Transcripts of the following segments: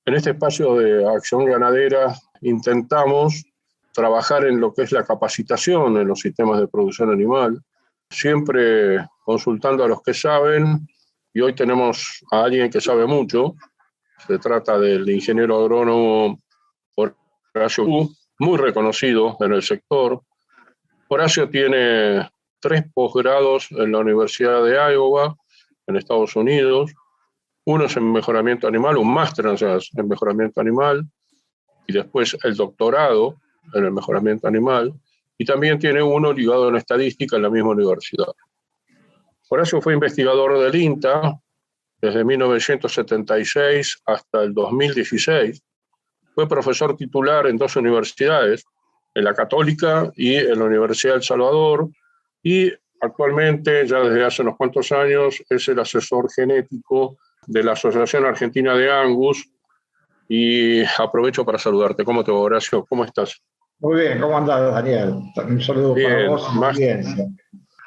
En este espacio de Acción Ganadera intentamos trabajar en lo que es la capacitación en los sistemas de producción animal, siempre consultando a los que saben, y hoy tenemos a alguien que sabe mucho. Se trata del ingeniero agrónomo Horacio Gu, muy reconocido en el sector. Horacio tiene 3 posgrados en la Universidad de Iowa, en Estados Unidos. Uno es en mejoramiento animal, un máster en mejoramiento animal, y después el doctorado en el mejoramiento animal, y también tiene uno ligado en estadística en la misma universidad. Horacio fue investigador del INTA desde 1976 hasta el 2016. Fue profesor titular en 2 universidades, en la Católica y en la Universidad de El Salvador, y actualmente, ya desde hace unos cuantos años, es el asesor genético de la Asociación Argentina de Angus. Y aprovecho para saludarte. ¿Cómo te va, Horacio? ¿Cómo estás? Muy bien, ¿cómo andás, Daniel? Un saludo para Bien, vos y la audiencia.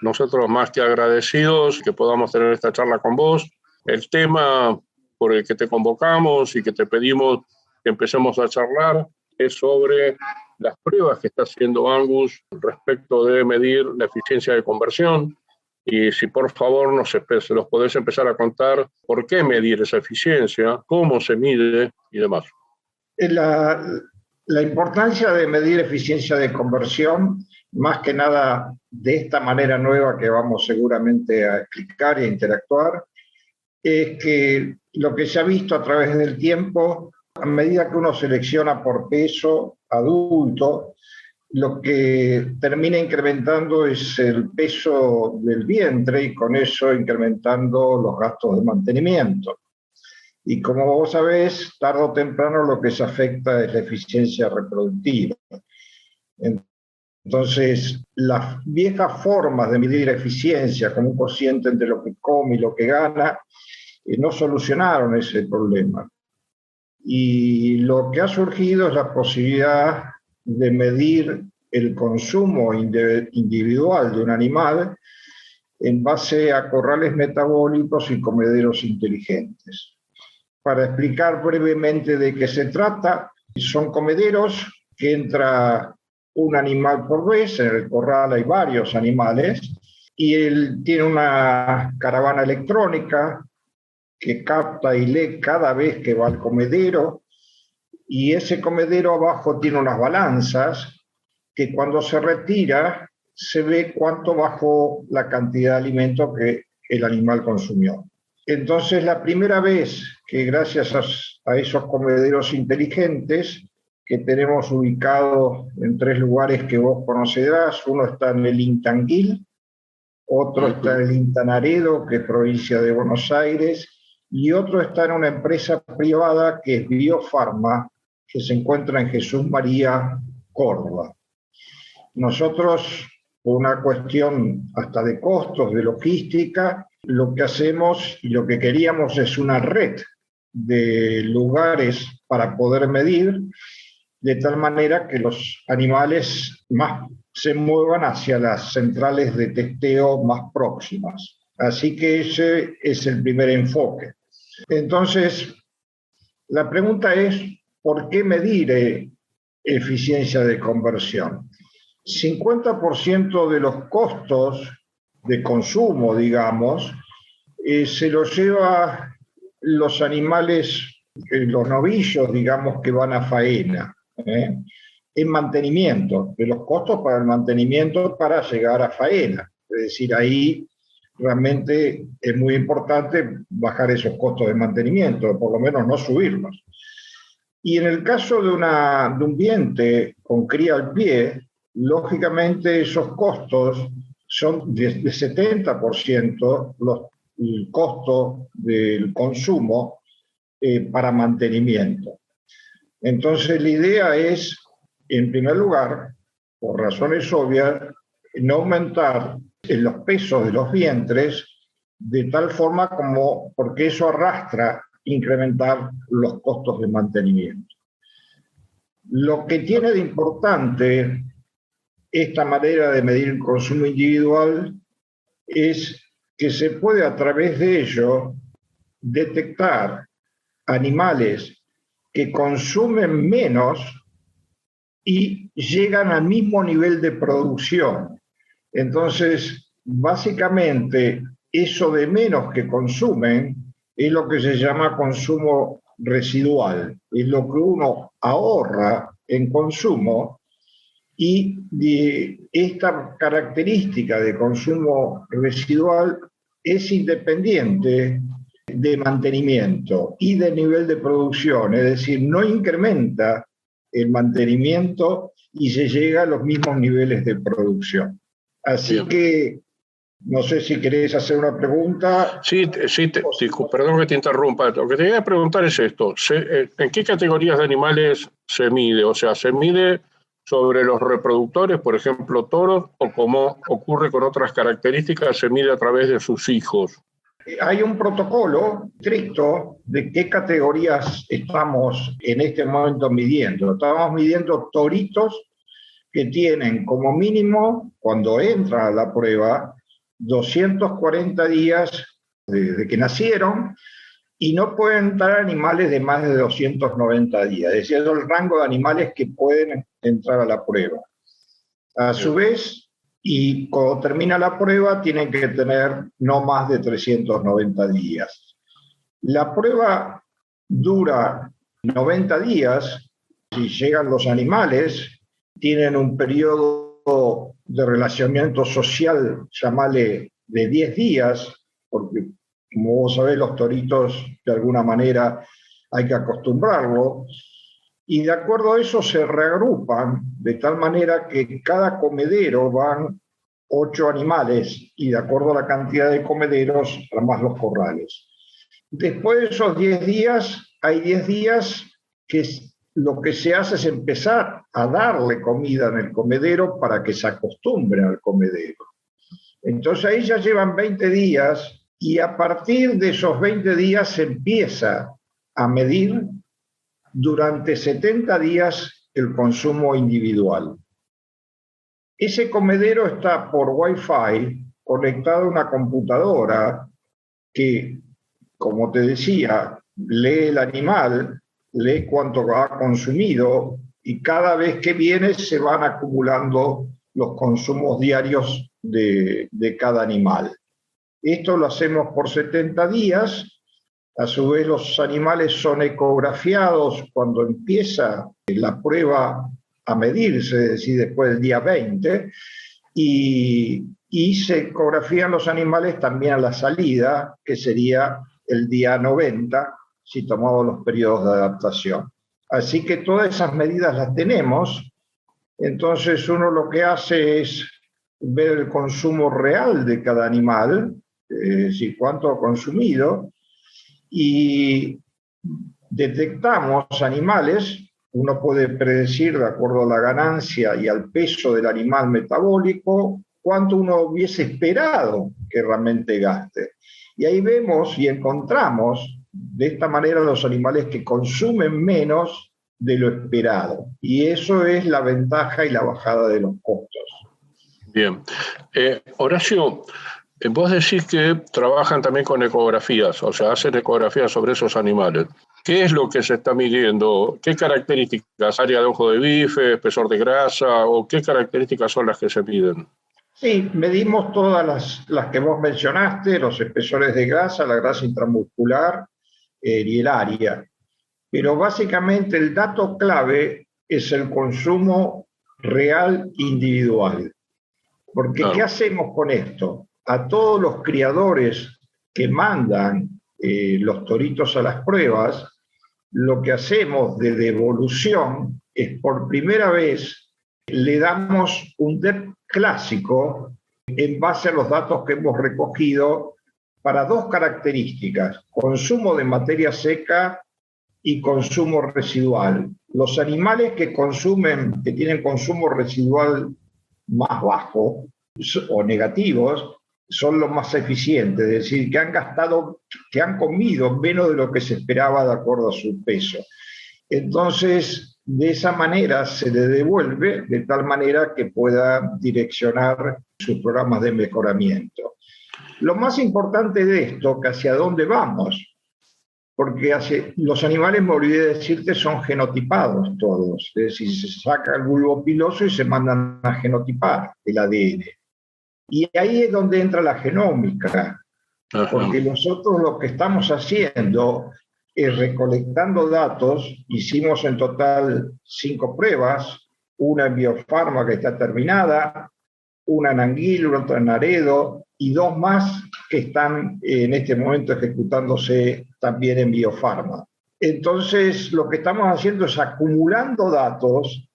Nosotros más que agradecidos que podamos tener esta charla con vos. El tema por el que te convocamos y que te pedimos que empecemos a charlar es sobre las pruebas que está haciendo Angus respecto de medir la eficiencia de conversión. Y si por favor nos podés empezar a contar por qué medir esa eficiencia, cómo se mide y demás. La importancia de medir eficiencia de conversión, más que nada de esta manera nueva que vamos seguramente a explicar e interactuar, es que lo que se ha visto a través del tiempo, a medida que uno selecciona por peso adulto, lo que termina incrementando es el peso del vientre y con eso incrementando los gastos de mantenimiento. Y como vos sabés, tarde o temprano lo que se afecta es la eficiencia reproductiva. Entonces, las viejas formas de medir eficiencia como un cociente entre lo que come y lo que gana no solucionaron ese problema. Y lo que ha surgido es la posibilidad de medir el consumo individual de un animal en base a corrales metabólicos y comederos inteligentes. Para explicar brevemente de qué se trata, son comederos que entra un animal por vez, en el corral hay varios animales, y él tiene una caravana electrónica que capta y lee cada vez que va al comedero, y ese comedero abajo tiene unas balanzas que cuando se retira se ve cuánto bajó la cantidad de alimento que el animal consumió. Entonces, la primera vez que gracias a esos comederos inteligentes que tenemos ubicados en 3 lugares que vos conocerás, uno está en el INTA Anguil, otro está en el INTA Naredo, que es provincia de Buenos Aires, y otro está en una empresa privada que es Biofarma, que se encuentra en Jesús María, Córdoba. Nosotros, por una cuestión hasta de costos, de logística, lo que hacemos y lo que queríamos es una red de lugares para poder medir, de tal manera que los animales más se muevan hacia las centrales de testeo más próximas. Así que ese es el primer enfoque. Entonces, la pregunta es, ¿por qué medir eficiencia de conversión? 50% de los costos de consumo, digamos, se los lleva los animales, los novillos, digamos, que van a faena, en mantenimiento, de los costos para el mantenimiento para llegar a faena. Es decir, ahí realmente es muy importante bajar esos costos de mantenimiento, por lo menos no subirlos. Y en el caso de un diente con cría al pie, lógicamente esos costos son de 70% el costo del consumo para mantenimiento. Entonces la idea es, en primer lugar, por razones obvias, no aumentar los pesos de los vientres de tal forma como, porque eso arrastra incrementar los costos de mantenimiento. Lo que tiene de importante esta manera de medir el consumo individual es que se puede a través de ello detectar animales que consumen menos y llegan al mismo nivel de producción. Entonces, básicamente, eso de menos que consumen es lo que se llama consumo residual, es lo que uno ahorra en consumo, y de esta característica de consumo residual es independiente de mantenimiento y de nivel de producción, es decir, no incrementa el mantenimiento y se llega a los mismos niveles de producción. Así Bien. que no sé si querés hacer una pregunta. Sí, perdón que te interrumpa. Lo que te quería preguntar es esto. ¿En qué categorías de animales se mide? O sea, ¿se mide sobre los reproductores, por ejemplo, toros, o como ocurre con otras características, se mide a través de sus hijos? Hay un protocolo estricto de qué categorías estamos en este momento midiendo. Estamos midiendo toritos que tienen como mínimo, cuando entran a la prueba, 240 días desde que nacieron, y no pueden entrar animales de más de 290 días. Es decir, es el rango de animales que pueden entrar a la prueba. A su vez, y cuando termina la prueba, tienen que tener no más de 390 días. La prueba dura 90 días. Si llegan los animales, tienen un periodo de relacionamiento social, llamale, de 10 días, porque como vos sabés, los toritos de alguna manera hay que acostumbrarlo, y de acuerdo a eso se reagrupan de tal manera que cada comedero van 8 animales, y de acuerdo a la cantidad de comederos, además los corrales. Después de esos 10 días, hay 10 días que lo que se hace es empezar a darle comida en el comedero para que se acostumbre al comedero. Entonces ahí ya llevan 20 días, y a partir de esos 20 días se empieza a medir durante 70 días el consumo individual. Ese comedero está por Wi-Fi conectado a una computadora que, como te decía, lee el animal, lee cuánto ha consumido, y cada vez que viene se van acumulando los consumos diarios de cada animal. Esto lo hacemos por 70 días. A su vez, los animales son ecografiados cuando empieza la prueba a medirse, es decir, después del día 20, y se ecografían los animales también a la salida, que sería el día 90, si tomamos los periodos de adaptación. Así que todas esas medidas las tenemos. Entonces uno lo que hace es ver el consumo real de cada animal, es decir, cuánto ha consumido, y detectamos animales. Uno puede predecir, de acuerdo a la ganancia y al peso del animal metabólico, cuánto uno hubiese esperado que realmente gaste. Y ahí vemos y encontramos de esta manera los animales que consumen menos de lo esperado. Y eso es la ventaja y la bajada de los costos. Bien. Horacio, vos decís que trabajan también con ecografías, o sea, hacen ecografías sobre esos animales. ¿Qué es lo que se está midiendo? ¿Qué características? ¿Área de ojo de bife, espesor de grasa? ¿O qué características son las que se miden? Sí, medimos todas las que vos mencionaste, los espesores de grasa, la grasa intramuscular y el área. Pero básicamente el dato clave es el consumo real individual. Porque ¿qué hacemos con esto? A todos los criadores que mandan los toritos a las pruebas, lo que hacemos de devolución es, por primera vez, le damos un DEP clásico en base a los datos que hemos recogido para dos características: consumo de materia seca y consumo residual. Los animales que tienen consumo residual más bajo o negativos, son los más eficientes, es decir, que han comido menos de lo que se esperaba de acuerdo a su peso. Entonces, de esa manera se le devuelve, de tal manera que pueda direccionar sus programas de mejoramiento. Lo más importante de esto, que hacia dónde vamos, porque los animales, me olvidé de decirte, son genotipados todos. Es decir, se saca el bulbo piloso y se mandan a genotipar el ADN. Y ahí es donde entra la genómica, porque nosotros lo que estamos haciendo es recolectando datos. Hicimos en total 5 pruebas, una en Biofarma que está terminada, una en Anguilla, otra en Aredo, y 2 más que están en este momento ejecutándose también en Biofarma. Entonces, lo que estamos haciendo es acumulando datos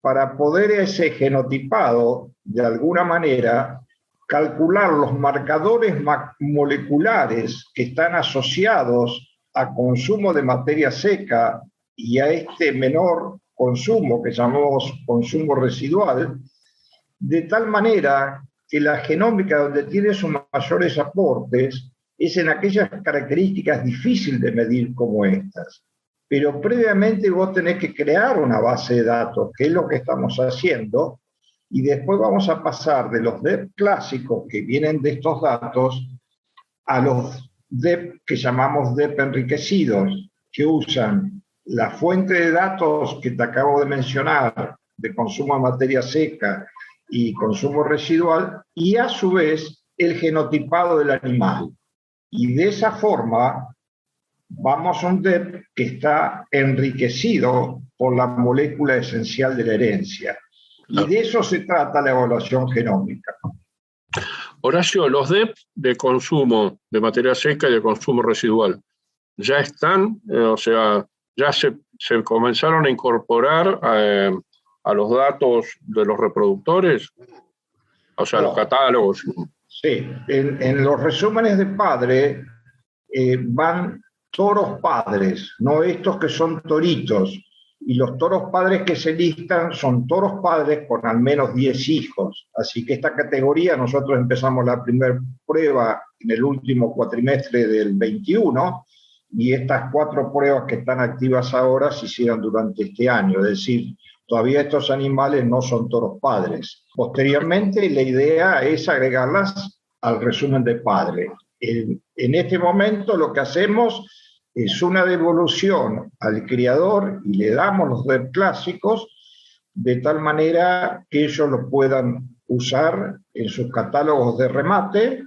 para poder ese genotipado, de alguna manera, calcular los marcadores moleculares que están asociados a consumo de materia seca y a este menor consumo que llamamos consumo residual, de tal manera que la genómica, donde tiene sus mayores aportes, es en aquellas características difíciles de medir como estas. Pero previamente vos tenés que crear una base de datos, que es lo que estamos haciendo, y después vamos a pasar de los DEP clásicos que vienen de estos datos a los DEP que llamamos DEP enriquecidos, que usan la fuente de datos que te acabo de mencionar, de consumo de materia seca y consumo residual, y a su vez el genotipado del animal. Y de esa forma vamos a un DEP que está enriquecido por la molécula esencial de la herencia. Y de eso se trata la evaluación genómica. Horacio, los DEP de consumo de materia seca y de consumo residual, ¿ya están? O sea, ¿ya se comenzaron a incorporar a los datos de los reproductores? O sea, los catálogos. Sí, en los resúmenes de padre van toros padres, no estos que son toritos. Y los toros padres que se listan son toros padres con al menos 10 hijos. Así que esta categoría, nosotros empezamos la primera prueba en el último cuatrimestre del 21, y estas 4 pruebas que están activas ahora se hicieron durante este año. Es decir, todavía estos animales no son toros padres. Posteriormente, la idea es agregarlas al resumen de padre. En este momento lo que hacemos es una devolución al criador y le damos los DEP clásicos de tal manera que ellos los puedan usar en sus catálogos de remate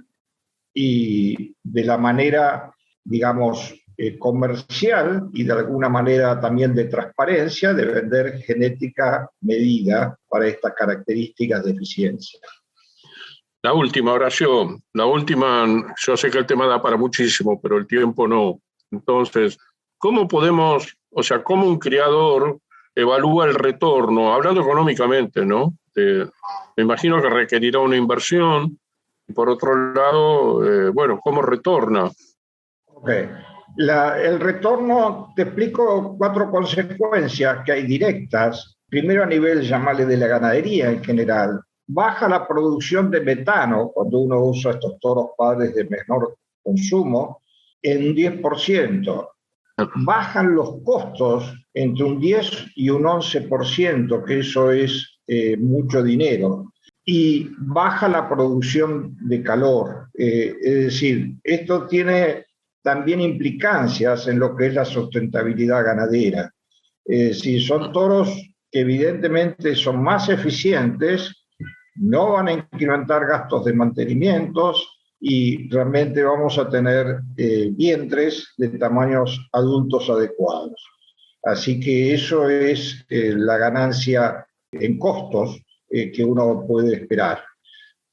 y de la manera, digamos, comercial y de alguna manera también de transparencia, de vender genética medida para estas características de eficiencia. La última, Horacio, la última, yo sé que el tema da para muchísimo, pero el tiempo no. Entonces, ¿cómo podemos, o sea, cómo un criador evalúa el retorno, hablando económicamente, ¿no? Me imagino que requerirá una inversión, y por otro lado, bueno, ¿cómo retorna? Ok. El retorno, te explico 4 consecuencias que hay directas. Primero, a nivel, llamarle, de la ganadería en general. Baja la producción de metano cuando uno usa estos toros padres de menor consumo en un 10%. Bajan los costos entre un 10 y un 11%, que eso es mucho dinero. Y baja la producción de calor. Es decir, esto tiene también implicancias en lo que es la sustentabilidad ganadera. Si son toros que evidentemente son más eficientes, no van a incrementar gastos de mantenimientos y realmente vamos a tener vientres de tamaños adultos adecuados. Así que eso es la ganancia en costos que uno puede esperar.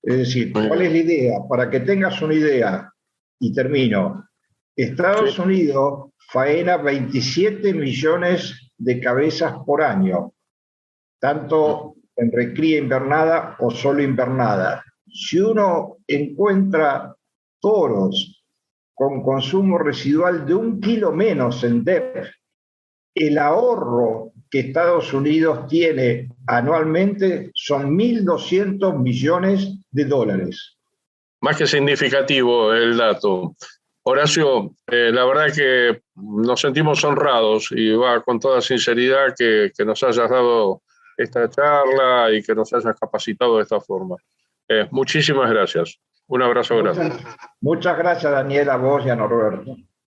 Es decir, ¿cuál es la idea? Para que tengas una idea, y termino, Estados Unidos faena 27 millones de cabezas por año, tanto en recría invernada o solo invernada. Si uno encuentra toros con consumo residual de 1 kilo menos en DEP, el ahorro que Estados Unidos tiene anualmente son 1.200 millones de dólares. Más que significativo el dato. Horacio, la verdad es que nos sentimos honrados y va con toda sinceridad que nos hayas dado esta charla y que nos hayas capacitado de esta forma. Muchísimas gracias. Un abrazo grande. Muchas gracias, Daniel, a vos y a Norberto.